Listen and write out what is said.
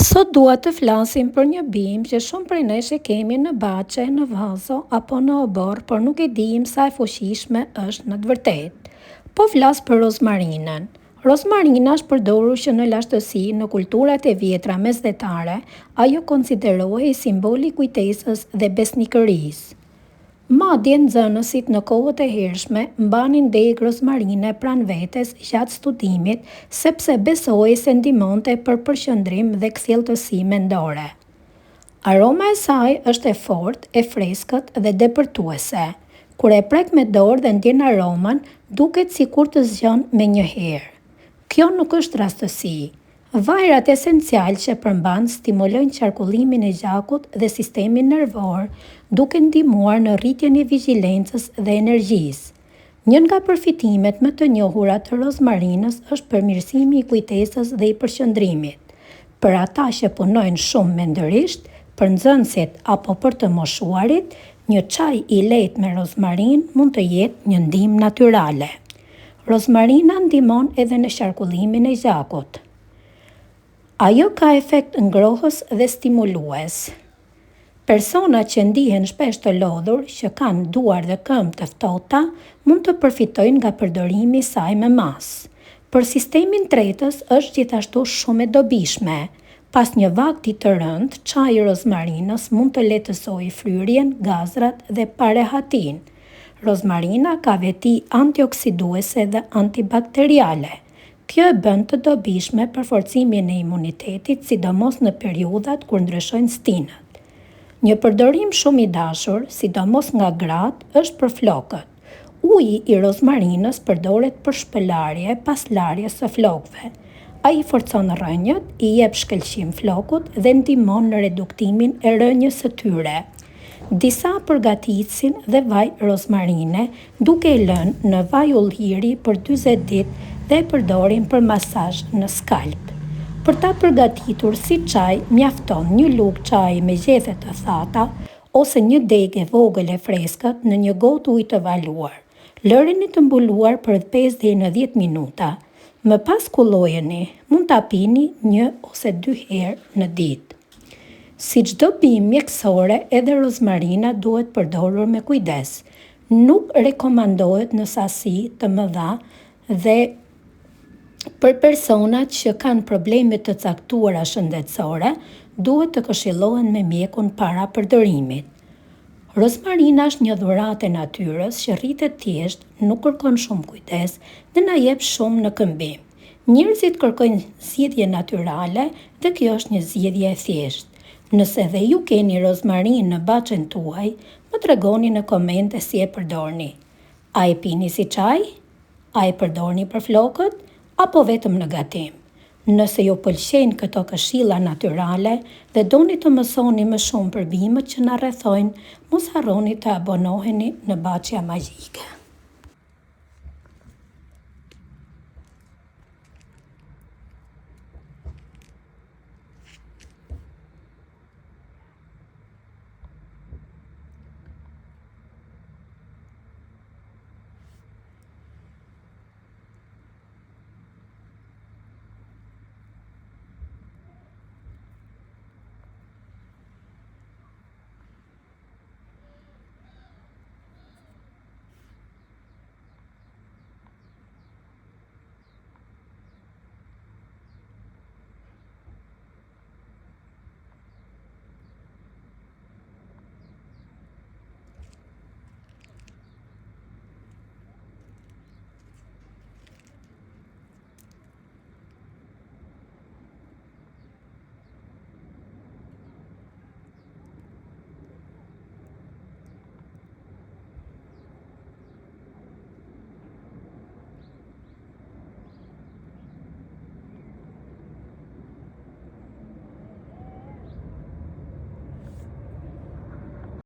Sot dua të flasim për një bimë që shumë prej nesh e kemi në baçe, në vazo apo në obor, por nuk e dim sa e fuqishme është në të vërtetë. Po flas për rozmarinën. Rozmarina është përdorur që në lashtësi në kulturat e vjetra mesdhetare, ajo konsiderohej simboli i kujtesës dhe besnikërisë. Madje nxënësit në kohët e hershme mbanin degë rozmarine pranë vetes gjatë studimit sepse besohej se ndihmonte për përqendrim dhe kthjelltësi mendore. Aroma e saj është e fortë, e freskët dhe depërtuese. Kur e prek me dorë dhe ndjen aroman, duket sikur të zgjon me një herë. Kjo nuk është rastësi. Vajrat esencial që përmban stimulojnë qarkullimin e gjakut dhe sistemin nervor, duke ndihmuar në rritjen e vigjilencës dhe energjisë. Një nga përfitimet më të njohura të rozmarinës është përmirësimi i kujtesës dhe i përqendrimit. Për ata që punojnë shumë mendërisht, për nxënësit apo për të moshuarit, një çaj i lehtë me rozmarinë mund të jetë një ndihmë natyrale. Rozmarina ndihmon edhe në qarkullimin e gjakut. Ajo ka efekt ngrohës dhe stimulues. Personat që ndihen shpesh të lodhur, që kanë duar dhe këmbë të ftohta, mund të përfitojnë nga përdorimi i saj me masë. Për sistemin tretës është gjithashtu shumë e dobishme. Pas një vakti të rëndë, çaji i rozmarinës mund të lehtësojë fryrjen, gazrat dhe parehatin. Rozmarina ka veti antioksiduese dhe antibakteriale. Kjo e bën të dobishme për forcimin e imunitetit, sidomos në periudhat kur ndryshojnë stinët. Një përdorim shumë i dashur, sidomos nga gratë, është për flokët. Uji i rozmarinës përdoret për shpëlarje pas larjes së flokëve. Ai forcon rrënjët, i jep shkëlqim flokut dhe ndihmon në reduktimin e rrënjës së tyre. Disa përgatisin dhe vaj rozmarine, duke e lënë në vaj ulliri për 40 ditë dhe e përdorin për masazh në skalp. Për ta përgatitur si çaj, mjafton një lugë çaji me gjethe të thata ose një degë e vogël e freskët në një gotë ujë të valuar. Lërini të mbuluar për 5 deri në 10 minuta. Më pas kullojeni, mund ta pini 1 ose 2 herë në ditë. Si çdo bimë mjekësore, edhe rozmarina duhet përdorur me kujdes. Nuk rekomandohet në sasi të mëdha dhe për personat që kanë probleme të caktuara shëndetësore, duhet të këshillohen me mjekun para përdorimit. Rozmarina është një dhuratë e natyrës që rritet thjesht, nuk kërkon shumë kujdes dhe na jep shumë në këmbim. Njerëzit kërkojnë zgjidhje natyrale dhe kjo është një zgjidhje e thjeshtë. Nëse dhe ju keni rozmarinë në baçen tuaj, më tregoni në komente si e përdorni. A e pini si çaj? A e përdorni për flokët? Apo vetëm në gatim? Nëse ju pëlqejnë këto këshilla natyrale dhe doni të mësoni më shumë për bimët që na rrethojnë, mos harroni të abonoheni në Baçja Magjike.